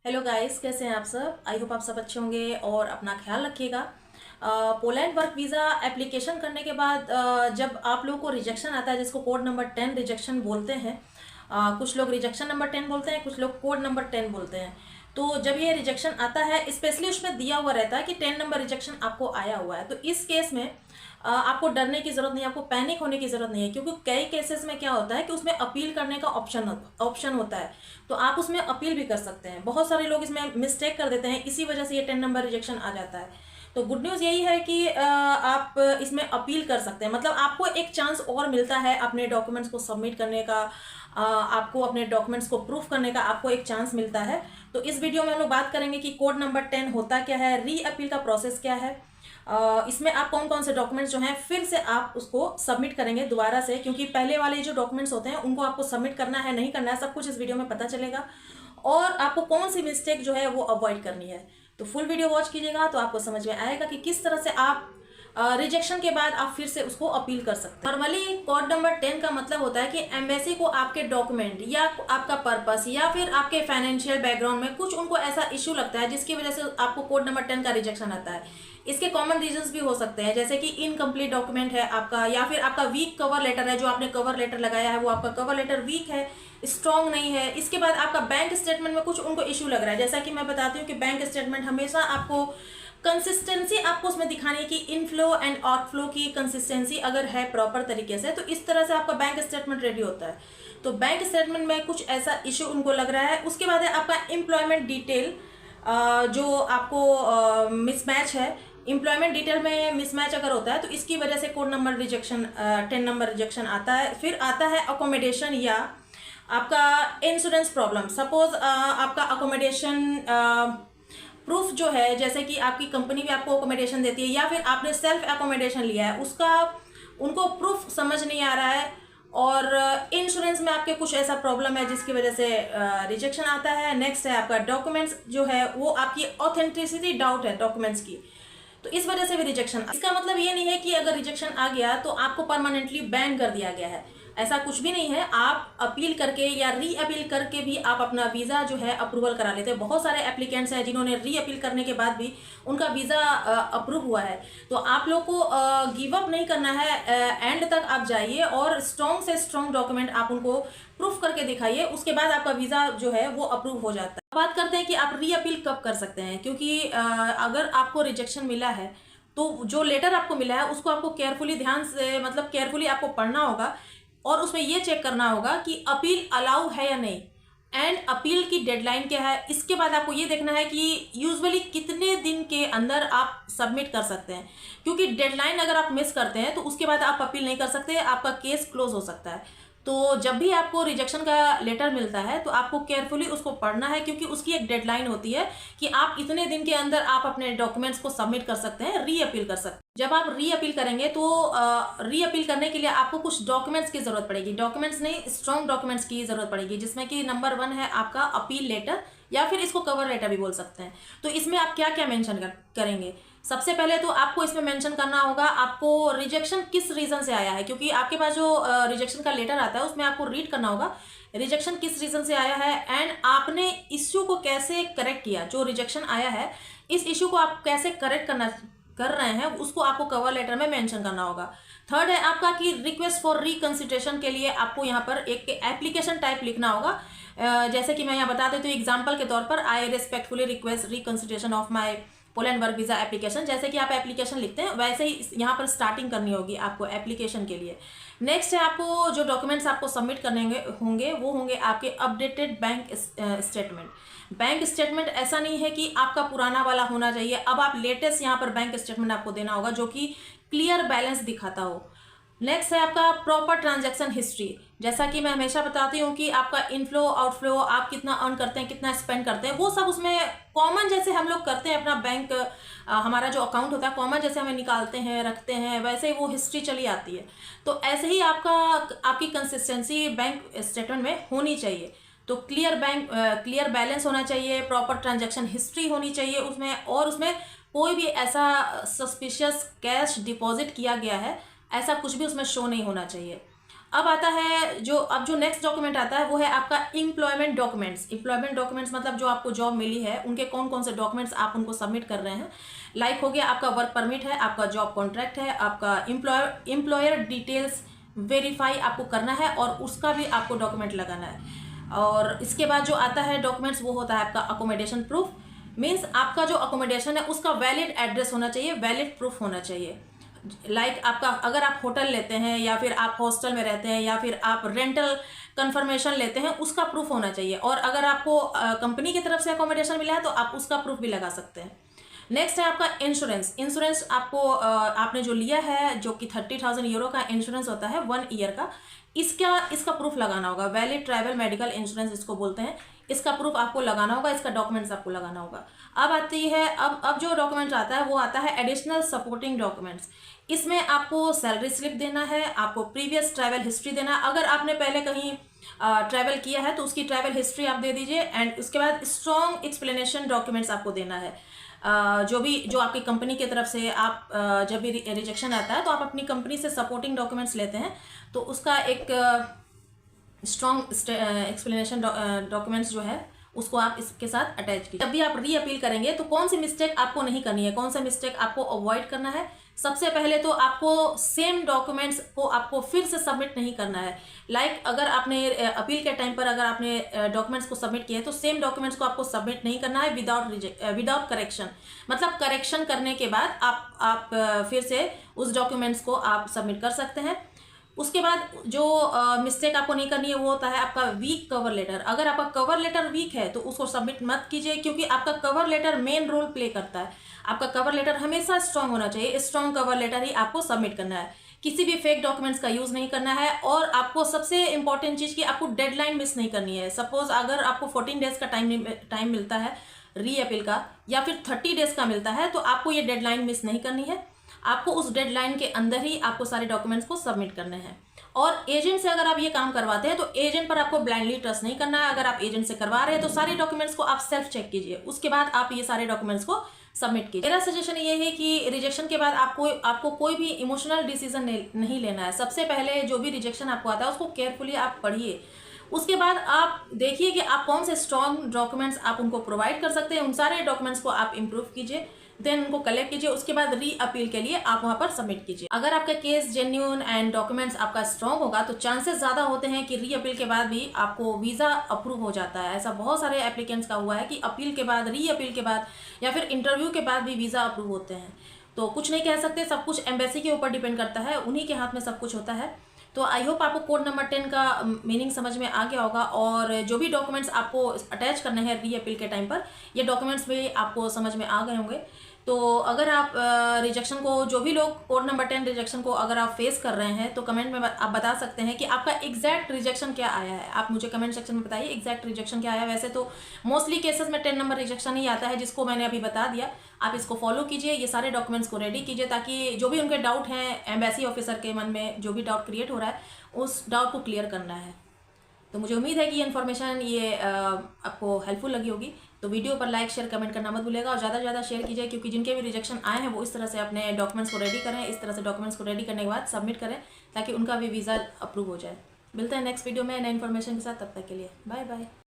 Hello guys, कैसे हैं आप सब। आई होप आप सब अच्छे होंगे और अपना ख्याल रखिएगा। पोलैंड वर्क वीज़ा एप्लीकेशन करने के बाद जब आप लोगों को रिजेक्शन आता है, जिसको कोड नंबर 10 रिजेक्शन बोलते हैं। कुछ लोग रिजेक्शन नंबर 10 बोलते हैं, कुछ लोग कोड नंबर 10 बोलते हैं। तो जब ये रिजेक्शन आता है, स्पेशली उसमें दिया हुआ रहता है कि 10 नंबर रिजेक्शन आपको आया हुआ है, तो इस केस में आपको डरने की ज़रूरत नहीं है, आपको पैनिक होने की ज़रूरत नहीं है। क्योंकि कई केसेस में क्या होता है कि उसमें अपील करने का ऑप्शन होता है, तो आप उसमें अपील भी कर सकते हैं। बहुत सारे लोग इसमें मिस्टेक कर देते हैं, इसी वजह से ये 10 नंबर रिजेक्शन आ जाता है। तो गुड न्यूज़ यही है कि आप इसमें अपील कर सकते हैं, मतलब आपको एक चांस और मिलता है अपने डॉक्यूमेंट्स को सबमिट करने का। आपको अपने डॉक्यूमेंट्स को प्रूफ करने का आपको एक चांस मिलता है। तो इस वीडियो में हम लोग बात करेंगे कि कोड नंबर 10 होता क्या है, री अपील का प्रोसेस क्या है, इसमें आप कौन कौन से डॉक्यूमेंट्स जो हैं फिर से आप उसको सबमिट करेंगे दोबारा से, क्योंकि पहले वाले जो डॉक्यूमेंट्स होते हैं उनको आपको सबमिट करना है नहीं करना है, सब कुछ इस वीडियो में पता चलेगा। और आपको कौन सी मिस्टेक जो है वो अवॉइड करनी है। तो फुल वीडियो वॉच कीजिएगा तो आपको समझ में आएगा कि किस तरह से आप रिजेक्शन के बाद आप फिर से उसको अपील कर सकते हैं। नॉर्मली कोड नंबर 10 का मतलब होता है कि एम्बेसी को आपके डॉक्यूमेंट या आपका पर्पस या फिर आपके फाइनेंशियल बैकग्राउंड में कुछ उनको ऐसा इशू लगता है जिसकी वजह से आपको कोड नंबर 10 का रिजेक्शन आता है। इसके कॉमन रीजंस भी हो सकते हैं, जैसे कि इनकम्प्लीट डॉक्यूमेंट है आपका, या फिर आपका वीक कवर लेटर है। जो आपने कवर लेटर लगाया है वो आपका कवर लेटर वीक है, स्ट्रॉन्ग नहीं है। इसके बाद आपका बैंक स्टेटमेंट में कुछ उनको इशू लग रहा है। जैसा कि मैं बताती हूँ कि बैंक स्टेटमेंट हमेशा आपको कंसिस्टेंसी आपको उसमें दिखानी है कि इनफ्लो एंड आउटफ्लो की कंसिस्टेंसी अगर है प्रॉपर तरीके से, तो इस तरह से आपका बैंक स्टेटमेंट रेडी होता है। तो बैंक स्टेटमेंट में कुछ ऐसा इशू उनको लग रहा है। उसके बाद है आपका एम्प्लॉयमेंट डिटेल, जो आपको मिसमैच है। एम्प्लॉयमेंट डिटेल में मिसमैच अगर होता है तो इसकी वजह से code number rejection 10 number rejection आता है। फिर आता है अकोमोडेशन या आपका इंश्योरेंस प्रॉब्लम। सपोज आपका अकोमोडेशन प्रूफ जो है, जैसे कि आपकी कंपनी भी आपको अकोमोडेशन देती है या फिर आपने सेल्फ अकोमोडेशन लिया है, उसका उनको प्रूफ समझ नहीं आ रहा है। और इंश्योरेंस में आपके कुछ ऐसा प्रॉब्लम है जिसकी वजह से रिजेक्शन आता है। नेक्स्ट है आपका डॉक्यूमेंट्स जो है वो आपकी ऑथेंटिसिटी डाउट है डॉक्यूमेंट्स की, तो इस वजह से भी रिजेक्शन। इसका मतलब ये नहीं है कि अगर रिजेक्शन आ गया तो आपको परमानेंटली बैन कर दिया गया है, ऐसा कुछ भी नहीं है। आप अपील करके या री अपील करके भी आप अपना वीज़ा जो है अप्रूवल करा लेते हैं। बहुत सारे एप्लीकेंट्स हैं जिन्होंने री अपील करने के बाद भी उनका वीज़ा अप्रूव हुआ है। तो आप लोग को गिव अप नहीं करना है, एंड तक आप जाइए और स्ट्रॉन्ग से स्ट्रॉन्ग डॉक्यूमेंट आप उनको प्रूफ करके दिखाइए, उसके बाद आपका वीज़ा जो है वो अप्रूव हो जाता है। बात करते हैं कि आप री अपील कब कर सकते हैं, क्योंकि अगर आपको रिजेक्शन मिला है तो जो लेटर आपको मिला है उसको आपको केयरफुली ध्यान से, मतलब केयरफुली आपको पढ़ना होगा और उसमें ये चेक करना होगा कि अपील अलाउ है या नहीं, एंड अपील की डेडलाइन क्या है। इसके बाद आपको ये देखना है कि यूजुअली कितने दिन के अंदर आप सबमिट कर सकते हैं, क्योंकि डेडलाइन अगर आप मिस करते हैं तो उसके बाद आप अपील नहीं कर सकते, आपका केस क्लोज हो सकता है। तो जब भी आपको रिजेक्शन का लेटर मिलता है तो आपको केयरफुली उसको पढ़ना है, क्योंकि उसकी एक डेडलाइन होती है कि आप इतने दिन के अंदर आप अपने डॉक्यूमेंट्स को सबमिट कर सकते हैं, री अपील कर सकते हैं। जब आप री अपील करेंगे तो री अपील करने के लिए आपको कुछ डॉक्यूमेंट्स की जरूरत पड़ेगी। डॉक्यूमेंट्स नहीं, स्ट्रॉन्ग डॉक्यूमेंट्स की जरूरत पड़ेगी, जिसमें कि नंबर 1 है आपका अपील लेटर, या फिर इसको कवर लेटर भी बोल सकते हैं। तो इसमें आप क्या क्या मेंशन करेंगे। सबसे पहले तो आपको इसमें मेंशन करना होगा आपको रिजेक्शन किस रीजन से आया है, क्योंकि आपके पास जो रिजेक्शन का लेटर आता है उसमें आपको रीड करना होगा रिजेक्शन किस रीजन से आया है, एंड आपने इश्यू को कैसे करेक्ट किया। जो रिजेक्शन आया है इस इश्यू को आप कैसे करेक्ट कर रहे हैं उसको आपको कवर लेटर में मेंशन करना होगा। थर्ड है आपका कि रिक्वेस्ट फॉर रिकंसिडरेशन के लिए आपको यहाँ पर एक एप्लीकेशन टाइप लिखना होगा। जैसे कि मैं यहाँ बता देती हूँ एग्जाम्पल के तौर पर, I respectfully request reconsideration of my Poland work visa application. जैसे कि आप एप्लीकेशन लिखते हैं वैसे ही यहाँ पर स्टार्टिंग करनी होगी आपको एप्लीकेशन के लिए। नेक्स्ट है आपको जो डॉक्यूमेंट्स आपको सबमिट करने होंगे वो होंगे आपके updated bank statement. Bank statement ऐसा नहीं है कि आपका पुराना वाला होना चाहिए, अब आप लेटेस्ट यहाँ पर बैंक स्टेटमेंट आपको देना होगा जो कि क्लियर बैलेंस दिखाता हो। नेक्स्ट है आपका प्रॉपर ट्रांजैक्शन हिस्ट्री। जैसा कि मैं हमेशा बताती हूँ कि आपका इनफ्लो आउटफ्लो, आप कितना अर्न करते हैं, कितना स्पेंड करते हैं, वो सब उसमें कॉमन जैसे हम लोग करते हैं अपना बैंक, हमारा जो अकाउंट होता है कॉमन जैसे हमें निकालते हैं रखते हैं, वैसे ही वो हिस्ट्री चली आती है। तो ऐसे ही आपकी कंसिस्टेंसी बैंक स्टेटमेंट में होनी चाहिए। तो क्लियर बैलेंस होना चाहिए, प्रॉपर ट्रांजैक्शन हिस्ट्री होनी चाहिए उसमें, और उसमें कोई भी ऐसा सस्पिशियस कैश डिपॉजिट किया गया है ऐसा कुछ भी उसमें शो नहीं होना चाहिए। अब आता है जो नेक्स्ट डॉक्यूमेंट आता है वो है आपका एम्प्लॉयमेंट डॉक्यूमेंट्स। एम्प्लॉयमेंट डॉक्यूमेंट्स मतलब जो आपको जॉब मिली है उनके कौन कौन से डॉक्यूमेंट्स आप उनको सबमिट कर रहे हैं। लाइक हो गया आपका वर्क परमिट है, आपका जॉब कॉन्ट्रैक्ट है, आपका एम्प्लॉयर डिटेल्स वेरीफाई आपको करना है और उसका भी आपको डॉक्यूमेंट लगाना है। और इसके बाद जो आता है डॉक्यूमेंट्स वो होता है आपका अकोमोडेशन प्रूफ। मीन्स आपका जो अकोमोडेशन है उसका वैलिड एड्रेस होना चाहिए, वैलिड प्रूफ होना चाहिए। लाइक आपका अगर आप होटल लेते हैं या फिर आप हॉस्टल में रहते हैं या फिर आप रेंटल कंफर्मेशन लेते हैं, उसका प्रूफ होना चाहिए। और अगर आपको कंपनी की तरफ से अकोमोडेशन मिला है तो आप उसका प्रूफ भी लगा सकते हैं। नेक्स्ट है आपका इंश्योरेंस। इंश्योरेंस आपको आपने जो लिया है जो कि 30,000 यूरो का इंश्योरेंस होता है 1 ईयर का, इसका प्रूफ लगाना होगा। वैलिड ट्रैवल मेडिकल इंश्योरेंस इसको बोलते हैं। इसका प्रूफ आपको लगाना होगा, इसका डॉक्यूमेंट्स आपको लगाना होगा। अब आती है अब जो डॉक्यूमेंट आता है वो आता है एडिशनल सपोर्टिंग डॉक्यूमेंट्स। इसमें आपको सैलरी स्लिप देना है, आपको प्रीवियस ट्रैवल हिस्ट्री देना है। अगर आपने पहले कहीं ट्रैवल किया है तो उसकी ट्रैवल हिस्ट्री आप दे दीजिए। एंड उसके बाद स्ट्रॉन्ग एक्सप्लेनेशन डॉक्यूमेंट्स आपको देना है। जो आपकी कंपनी की तरफ से आप जब भी रिजेक्शन आता है तो आप अपनी कंपनी से सपोर्टिंग डॉक्यूमेंट्स लेते हैं, तो उसका एक स्ट्रॉन्ग एक्सप्लेनेशन डॉक्यूमेंट्स जो है उसको आप इसके साथ अटैच कीजिए। जब भी आप री अपील करेंगे तो कौन सी मिस्टेक आपको नहीं करनी है, कौन सा मिस्टेक आपको अवॉइड करना है। सबसे पहले तो आपको सेम डॉक्यूमेंट्स को आपको फिर से सबमिट नहीं करना है। लाइक अगर आपने अपील के टाइम पर अगर आपने डॉक्यूमेंट्स को सबमिट किया है तो सेम डॉक्यूमेंट्स को आपको सबमिट नहीं करना है विदाउट करेक्शन। मतलब करेक्शन करने के बाद आप फिर से उस डॉक्यूमेंट्स को आप सबमिट कर सकते हैं। उसके बाद जो मिस्टेक आपको नहीं करनी है वो होता है आपका वीक कवर लेटर। अगर आपका कवर लेटर वीक है तो उसको सबमिट मत कीजिए, क्योंकि आपका cover letter main role play करता है। आपका कवर लेटर हमेशा स्ट्रांग होना चाहिए, स्ट्रांग कवर लेटर ही आपको सबमिट करना है। किसी भी फेक डॉक्यूमेंट्स का यूज नहीं करना है। और आपको सबसे इंपॉर्टेंट चीज की आपको डेडलाइन मिस नहीं करनी है। सपोज अगर आपको 14 डेज का टाइम मिलता है री अपील का या फिर 30 डेज का मिलता है तो आपको ये डेडलाइन मिस नहीं करनी है। आपको उस डेडलाइन के अंदर ही आपको सारे डॉक्यूमेंट्स को सबमिट करने हैं। और एजेंट से अगर आप ये काम करवाते हैं तो एजेंट पर आपको ब्लाइंडली ट्रस्ट नहीं करना है। अगर आप एजेंट से करवा रहे हैं तो सारे डॉक्यूमेंट्स को आप सेल्फ चेक कीजिए, उसके बाद आप ये सारे डॉक्यूमेंट्स को सबमिट कीजिए। मेरा सजेशन ये है कि रिजेक्शन के बाद आपको कोई भी इमोशनल डिसीजन नहीं लेना है। सबसे पहले जो भी रिजेक्शन आपको आता है उसको केयरफुली आप पढ़िए। उसके बाद आप देखिए कि आप कौन से स्ट्रॉन्ग डॉक्यूमेंट्स आप उनको प्रोवाइड कर सकते हैं। उन सारे डॉक्यूमेंट्स को आप इम्प्रूव कीजिए, देन उनको कलेक्ट कीजिए। उसके बाद री अपील के लिए आप वहां पर सबमिट कीजिए। अगर आपका केस जेन्युइन एंड डॉक्यूमेंट्स आपका स्ट्रॉन्ग होगा तो चांसेस ज्यादा होते हैं कि री अपील के बाद भी आपको वीजा अप्रूव हो जाता है। ऐसा बहुत सारे एप्लीकेंट्स का हुआ है कि अपील के बाद, री अपील के बाद या फिर इंटरव्यू के बाद भी वीजा अप्रूव होते हैं। तो कुछ नहीं कह सकते, सब कुछ एम्बेसी के ऊपर डिपेंड करता है, उन्हीं के हाथ में सब कुछ होता है। तो आई होप आपको कोड नंबर 10 का मीनिंग समझ में आ गया होगा। और जो भी डॉक्यूमेंट्स आपको अटैच करने हैं री अपील के टाइम पर, ये डॉक्यूमेंट्स भी आपको समझ में आ गए होंगे। तो अगर आप रिजेक्शन को, जो भी लोग कोड नंबर 10 रिजेक्शन को अगर आप फेस कर रहे हैं तो कमेंट में आप बता सकते हैं कि आपका एग्जैक्ट रिजेक्शन क्या आया है। आप मुझे कमेंट सेक्शन में बताइए एग्जैक्ट रिजेक्शन क्या आया है। वैसे तो मोस्टली केसेस में 10 नंबर रिजेक्शन ही आता है, जिसको मैंने अभी बता दिया। आप इसको फॉलो कीजिए, ये सारे डॉक्यूमेंट्स को रेडी कीजिए, ताकि जो भी उनके डाउट हैं, एम्बेसी ऑफिसर के मन में जो भी डाउट क्रिएट हो रहा है उस डाउट को क्लियर करना है। तो मुझे उम्मीद है कि ये इन्फॉर्मेशन आपको हेल्पफुल लगी होगी। तो वीडियो पर लाइक शेयर कमेंट करना मत भूलिएगा और ज़्यादा से ज़्यादा शेयर कीजिए, क्योंकि जिनके भी रिजेक्शन आए हैं वो इस तरह से अपने डॉक्यूमेंट्स को रेडी करें, इस तरह से डॉक्यूमेंट्स को रेडी करने के बाद सबमिट करें, ताकि उनका भी वीज़ा अप्रूव हो जाए। मिलते हैं नेक्स्ट वीडियो में नए इन्फॉर्मेशन के साथ, तब तक के लिए बाय बाय।